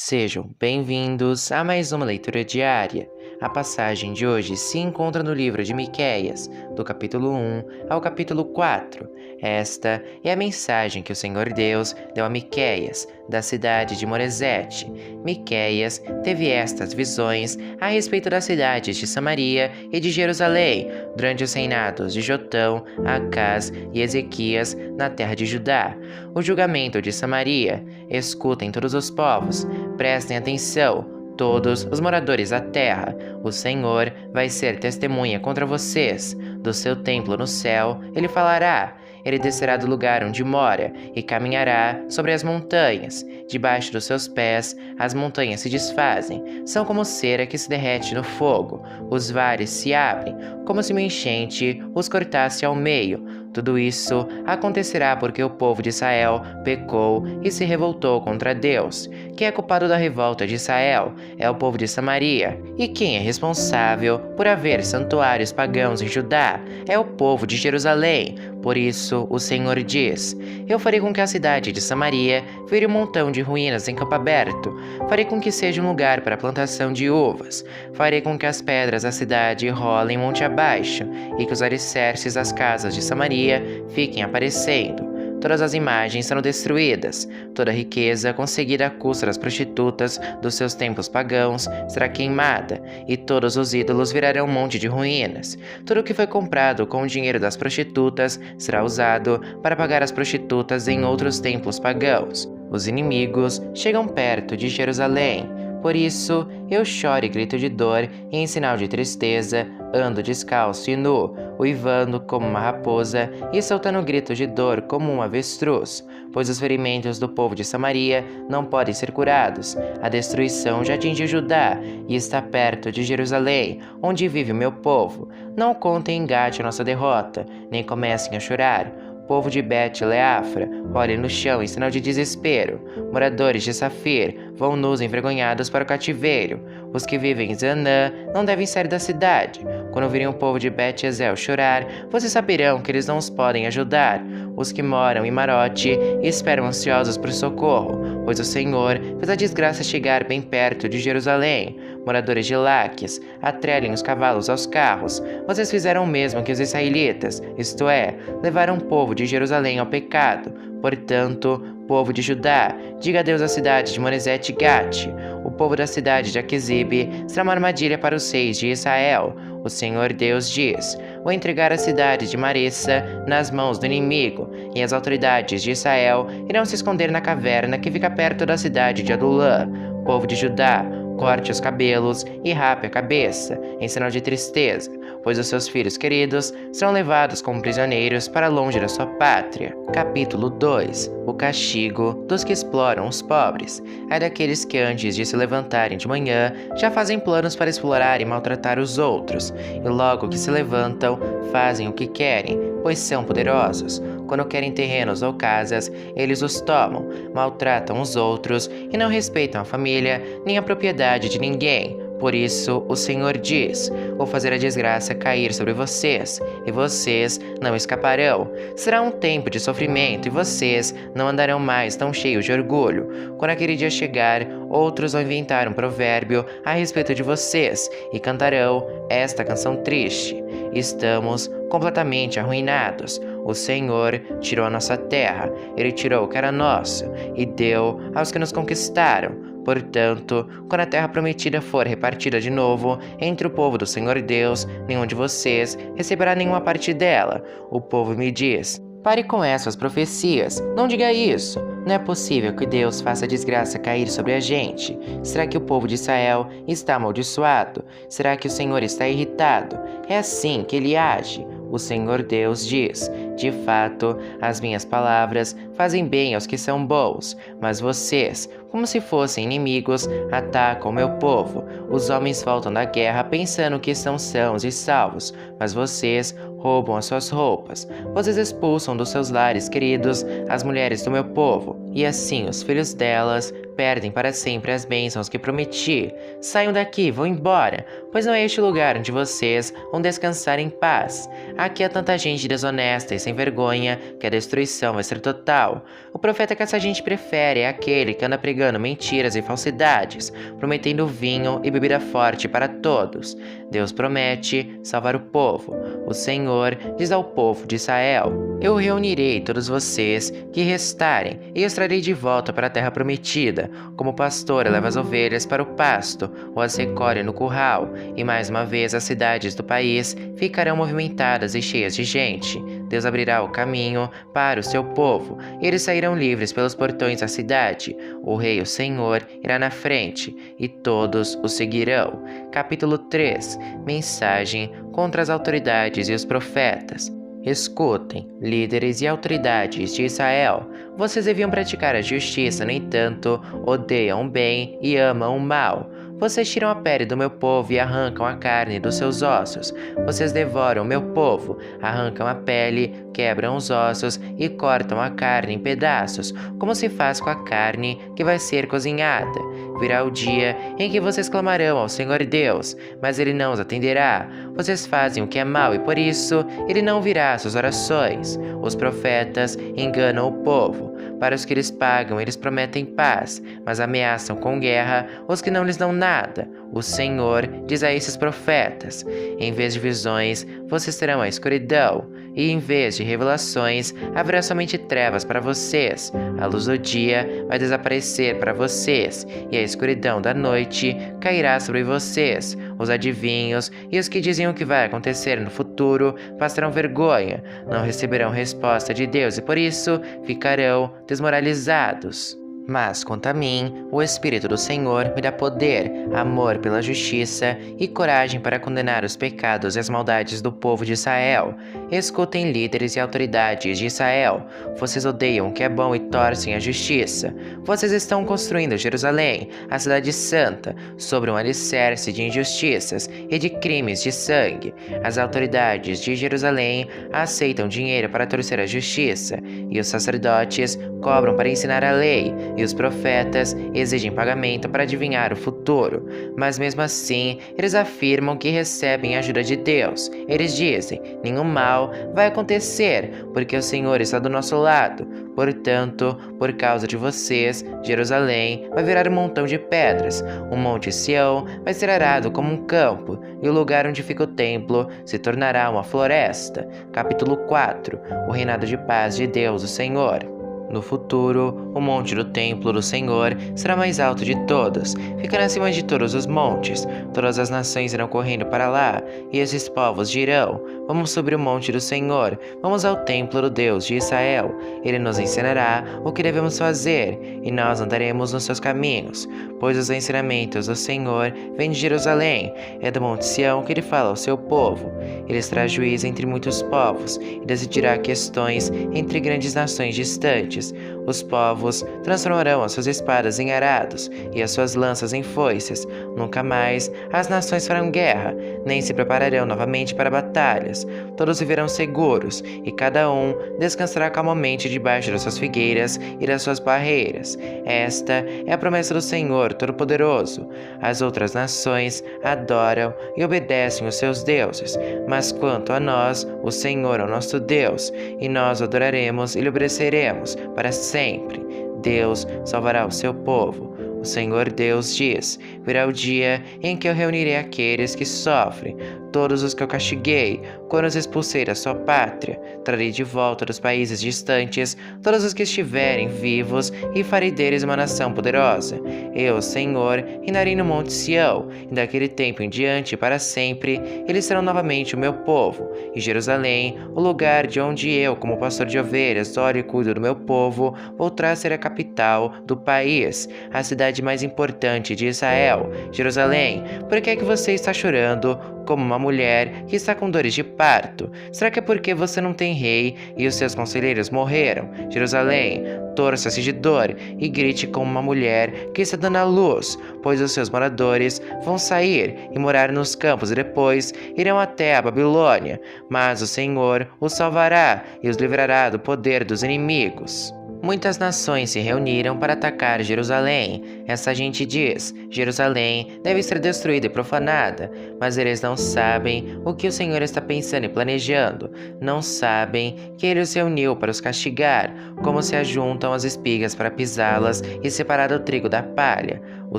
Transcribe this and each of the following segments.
Sejam bem-vindos a mais uma leitura diária. A passagem de hoje se encontra no livro de Miqueias, do capítulo 1 ao capítulo 4. Esta é a mensagem que o Senhor Deus deu a Miqueias, da cidade de Moresete. Miqueias teve estas visões a respeito das cidades de Samaria e de Jerusalém, durante os reinados de Jotão, Acás e Ezequias, na terra de Judá. O julgamento de Samaria. Escutem todos os povos, prestem atenção, todos os moradores da terra. O Senhor vai ser testemunha contra vocês. Do seu templo no céu, ele falará. Ele descerá do lugar onde mora e caminhará sobre as montanhas. Debaixo dos seus pés, as montanhas se desfazem. São como cera que se derrete no fogo. Os vales se abrem, como se uma enchente os cortasse ao meio. Tudo isso acontecerá porque o povo de Israel pecou e se revoltou contra Deus. Quem é culpado da revolta de Israel é o povo de Samaria. E quem é responsável por haver santuários pagãos em Judá é o povo de Jerusalém. Por isso, o Senhor diz: Eu farei com que a cidade de Samaria vire um montão de ruínas em campo aberto. Farei com que seja um lugar para a plantação de uvas. Farei com que as pedras da cidade rolem monte abaixo e que os alicerces das casas de Samaria fiquem aparecendo. Todas as imagens serão destruídas, toda a riqueza conseguida à custa das prostitutas dos seus templos pagãos será queimada, e todos os ídolos virarão um monte de ruínas. Tudo o que foi comprado com o dinheiro das prostitutas será usado para pagar as prostitutas em outros templos pagãos. Os inimigos chegam perto de Jerusalém. Por isso, eu choro e grito de dor, e em sinal de tristeza, ando descalço e nu, uivando como uma raposa e soltando gritos de dor como um avestruz, pois os ferimentos do povo de Samaria não podem ser curados. A destruição já atingiu Judá e está perto de Jerusalém, onde vive o meu povo. Não contem em Gate a nossa derrota, nem comecem a chorar. Povo de Bet-Leafra, olhem no chão em sinal de desespero. Moradores de Safir, vão nus envergonhados para o cativeiro. Os que vivem em Zanã não devem sair da cidade. Quando virem o povo de Bet-Ezel chorar, vocês saberão que eles não os podem ajudar. Os que moram em Marote esperam ansiosos por socorro, pois o Senhor fez a desgraça chegar bem perto de Jerusalém. Moradores de Laques, atrelem os cavalos aos carros. Vocês fizeram o mesmo que os israelitas, isto é, levaram o povo de Jerusalém ao pecado. Portanto, povo de Judá, diga adeus à cidade de Moresete e Gate. O povo da cidade de Aquezibe será uma armadilha para os reis de Israel. O Senhor Deus diz: Vou entregar a cidade de Marissa nas mãos do inimigo, e as autoridades de Israel irão se esconder na caverna que fica perto da cidade de Adulã. Povo de Judá, corte os cabelos e rape a cabeça, em sinal de tristeza, pois os seus filhos queridos serão levados como prisioneiros para longe da sua pátria. Capítulo 2. O castigo dos que exploram os pobres. É daqueles que antes de se levantarem de manhã, já fazem planos para explorar e maltratar os outros, e logo que se levantam, fazem o que querem, pois são poderosos. Quando querem terrenos ou casas, eles os tomam, maltratam os outros e não respeitam a família nem a propriedade de ninguém. Por isso, o Senhor diz: Vou fazer a desgraça cair sobre vocês, e vocês não escaparão. Será um tempo de sofrimento, e vocês não andarão mais tão cheios de orgulho. Quando aquele dia chegar, outros vão inventar um provérbio a respeito de vocês, e cantarão esta canção triste: Estamos completamente arruinados. O Senhor tirou a nossa terra, Ele tirou o que era nosso, e deu aos que nos conquistaram. Portanto, quando a terra prometida for repartida de novo entre o povo do Senhor Deus, nenhum de vocês receberá nenhuma parte dela. O povo me diz: Pare com essas profecias, não diga isso. Não é possível que Deus faça a desgraça cair sobre a gente. Será que o povo de Israel está amaldiçoado? Será que o Senhor está irritado? É assim que ele age. O Senhor Deus diz: De fato, as minhas palavras fazem bem aos que são bons, mas vocês, como se fossem inimigos, atacam o meu povo. Os homens voltam da guerra pensando que estão sãos e salvos, mas vocês roubam as suas roupas. Vocês expulsam dos seus lares queridos as mulheres do meu povo. E assim os filhos delas perdem para sempre as bênçãos que prometi. Saiam daqui, vão embora, pois não é este lugar onde vocês vão descansar em paz. Aqui há tanta gente desonesta e sem vergonha que a destruição vai ser total. O profeta que essa gente prefere é aquele que anda pregando mentiras e falsidades, prometendo vinho e bebida forte para todos. Deus promete salvar o povo. O Senhor diz ao povo de Israel: Eu reunirei todos vocês que restarem e os trarei de volta para a terra prometida, como o pastor leva as ovelhas para o pasto ou as recolhe no curral, e mais uma vez as cidades do país ficarão movimentadas e cheias de gente. Deus abrirá o caminho para o seu povo, e eles sairão livres pelos portões da cidade. O Rei, o Senhor, irá na frente, e todos o seguirão. Capítulo 3. Mensagem contra as autoridades e os profetas. Escutem, líderes e autoridades de Israel, vocês deviam praticar a justiça, no entanto, odeiam o bem e amam o mal. Vocês tiram a pele do meu povo e arrancam a carne dos seus ossos. Vocês devoram o meu povo, arrancam a pele, quebram os ossos e cortam a carne em pedaços, como se faz com a carne que vai ser cozinhada. Virá o dia em que vocês clamarão ao Senhor Deus, mas Ele não os atenderá. Vocês fazem o que é mal e por isso Ele não virá às suas orações. Os profetas enganam o povo. Para os que eles pagam, eles prometem paz, mas ameaçam com guerra os que não lhes dão nada. O Senhor diz a esses profetas: em vez de visões, vocês terão a escuridão, e em vez de revelações, haverá somente trevas para vocês. A luz do dia vai desaparecer para vocês, e a escuridão da noite cairá sobre vocês. Os adivinhos e os que dizem o que vai acontecer no futuro passarão vergonha, não receberão resposta de Deus e por isso ficarão desmoralizados. Mas, quanto a mim, o Espírito do Senhor me dá poder, amor pela justiça e coragem para condenar os pecados e as maldades do povo de Israel. Escutem, líderes e autoridades de Israel. Vocês odeiam o que é bom e torcem a justiça. Vocês estão construindo Jerusalém, a cidade santa, sobre um alicerce de injustiças e de crimes de sangue. As autoridades de Jerusalém aceitam dinheiro para torcer a justiça, e os sacerdotes cobram para ensinar a lei, e os profetas exigem pagamento para adivinhar o futuro. Mas mesmo assim, eles afirmam que recebem a ajuda de Deus. Eles dizem: nenhum mal vai acontecer, porque o Senhor está do nosso lado. Portanto, por causa de vocês, Jerusalém vai virar um montão de pedras. O monte Sião vai ser arado como um campo, e o lugar onde fica o templo se tornará uma floresta. Capítulo 4. O reinado de paz de Deus, o Senhor. No futuro, o monte do templo do Senhor será mais alto de todos, ficará acima de todos os montes. Todas as nações irão correndo para lá, e esses povos dirão: vamos subir o monte do Senhor, vamos ao templo do Deus de Israel. Ele nos ensinará o que devemos fazer, e nós andaremos nos seus caminhos. Pois os ensinamentos do Senhor vêm de Jerusalém, é do monte Sião que ele fala ao seu povo. Ele traz juízo entre muitos povos, e decidirá questões entre grandes nações distantes. Os povos transformarão as suas espadas em arados e as suas lanças em foices. Nunca mais as nações farão guerra, nem se prepararão novamente para batalhas. Todos viverão seguros, e cada um descansará calmamente debaixo das suas figueiras e das suas barreiras. Esta é a promessa do Senhor Todo-Poderoso. As outras nações adoram e obedecem os seus deuses, mas quanto a nós, o Senhor é o nosso Deus, e nós o adoraremos e lhe obedeceremos para sempre. Deus salvará o seu povo. O Senhor Deus diz: virá o dia em que eu reunirei aqueles que sofrem, todos os que eu castiguei, quando os expulsei da sua pátria. Trarei de volta dos países distantes todos os que estiverem vivos e farei deles uma nação poderosa. Eu, Senhor, reinarei no monte Sião, e daquele tempo em diante para sempre eles serão novamente o meu povo. E Jerusalém, o lugar de onde eu, como pastor de ovelhas, olho e cuido do meu povo, voltará a ser a capital do país, a cidade mais importante de Israel. Jerusalém, por que é que você está chorando como uma mulher que está com dores de parto? Será que é porque você não tem rei e os seus conselheiros morreram? Jerusalém, torça-se de dor e grite como uma mulher que está dando à luz, pois os seus moradores vão sair e morar nos campos e depois irão até a Babilônia. Mas o Senhor os salvará e os livrará do poder dos inimigos. Muitas nações se reuniram para atacar Jerusalém. Essa gente diz: Jerusalém deve ser destruída e profanada. Mas eles não sabem o que o Senhor está pensando e planejando. Não sabem que ele os reuniu para os castigar, como se ajuntam as espigas para pisá-las e separar o trigo da palha. O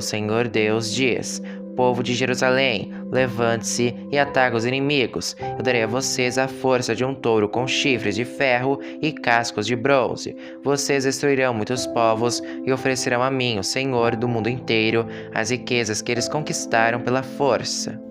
Senhor Deus diz: Povo de Jerusalém, levante-se e ataque os inimigos. Eu darei a vocês a força de um touro com chifres de ferro e cascos de bronze. Vocês destruirão muitos povos e oferecerão a mim, o Senhor do mundo inteiro, as riquezas que eles conquistaram pela força.